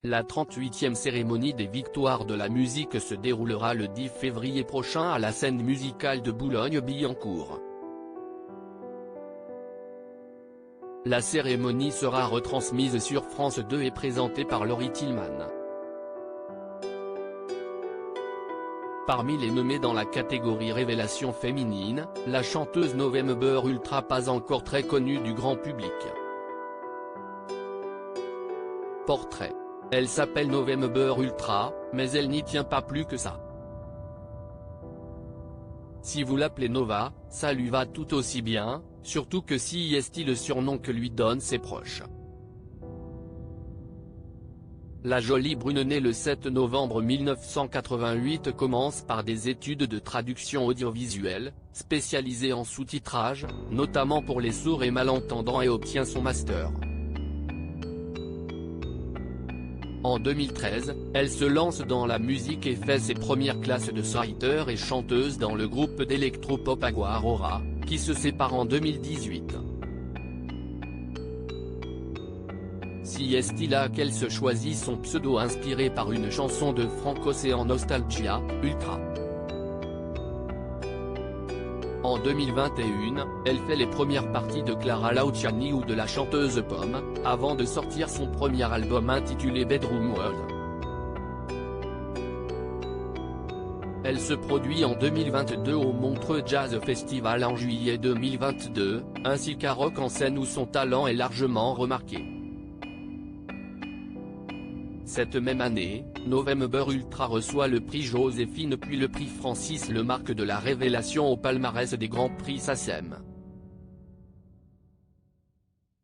La 38e cérémonie des Victoires de la musique se déroulera le 10 février prochain à la scène musicale de Boulogne-Billancourt. La cérémonie sera retransmise sur France 2 et présentée par Laurie Tillman. Parmi les nommés dans la catégorie Révélation féminine, la chanteuse November Ultra, pas encore très connue du grand public. Portrait. Elle s'appelle November Ultra, mais elle n'y tient pas plus que ça. Si vous l'appelez Nova, ça lui va tout aussi bien, surtout que si est le surnom que lui donnent ses proches. La jolie brune née le 7 novembre 1988 commence par des études de traduction audiovisuelle, spécialisée en sous-titrage, notamment pour les sourds et malentendants, et obtient son master. En 2013, elle se lance dans la musique et fait ses premières classes de songwriter et chanteuse dans le groupe d'électropop Agua Aurora, qui se sépare en 2018. Si est là qu'elle se choisit son pseudo inspiré par une chanson de Frank Ocean, Nostalgia, Ultra. En 2021, elle fait les premières parties de Clara Luciani ou de la chanteuse Pomme, avant de sortir son premier album intitulé Bedroom World. Elle se produit en 2022 au Montreux Jazz Festival en juillet 2022, ainsi qu'à Rock en scène où son talent est largement remarqué. Cette même année, November Ultra reçoit le prix Joséphine puis le prix Francis Lemarque de la Révélation au palmarès des Grands Prix SACEM.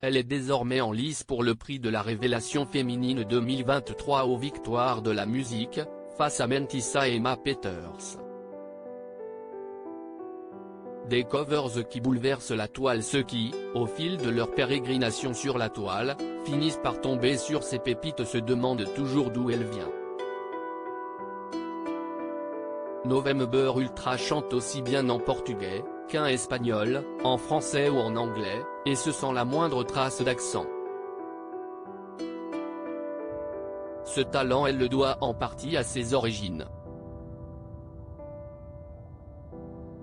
Elle est désormais en lice pour le prix de la Révélation féminine 2023 aux Victoires de la musique, face à Mentissa et Emma Peters. Des covers qui bouleversent la toile, ceux qui, au fil de leur pérégrination sur la toile, finissent par tomber sur ces pépites se demandent toujours d'où elle vient. November Ultra chante aussi bien en portugais, qu'en espagnol, en français ou en anglais, et ce sans la moindre trace d'accent. Ce talent, elle le doit en partie à ses origines.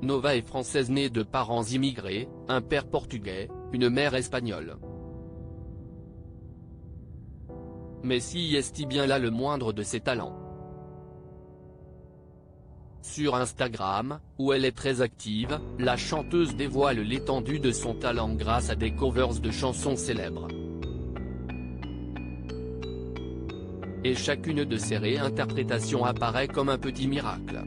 Nova est française née de parents immigrés, un père portugais, une mère espagnole. Mais si est bien là le moindre de ses talents. Sur Instagram, où elle est très active, la chanteuse dévoile l'étendue de son talent grâce à des covers de chansons célèbres. Et chacune de ces réinterprétations apparaît comme un petit miracle.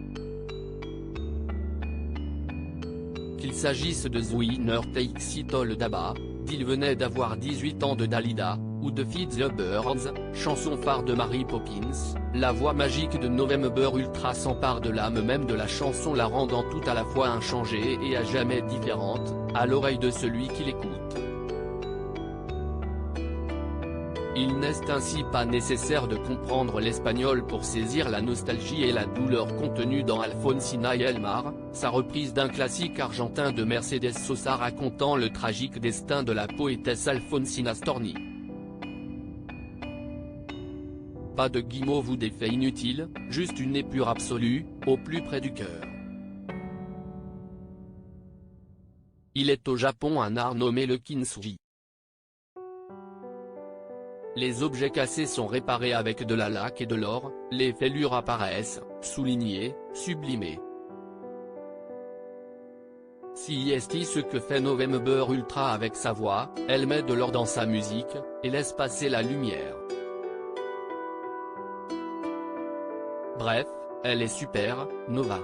Qu'il s'agisse de The Winner Takes It All d'ABBA, d'Il venait d'avoir 18 ans de Dalida, ou de Feed the Birds, chanson phare de Mary Poppins, la voix magique de November Ultra s'empare de l'âme même de la chanson, la rendant tout à la fois inchangée et à jamais différente, à l'oreille de celui qui l'écoute. Il n'est ainsi pas nécessaire de comprendre l'espagnol pour saisir la nostalgie et la douleur contenues dans Alfonsina y el Mar, sa reprise d'un classique argentin de Mercedes Sosa racontant le tragique destin de la poétesse Alfonsina Storni. Pas de guimauve ou d'effet inutile, juste une épure absolue, au plus près du cœur. Il est au Japon un art nommé le kintsugi. Les objets cassés sont réparés avec de la laque et de l'or, les fêlures apparaissent, soulignées, sublimées. Si est ce que fait November Ultra avec sa voix, elle met de l'or dans sa musique, et laisse passer la lumière. Bref, elle est super, Nova.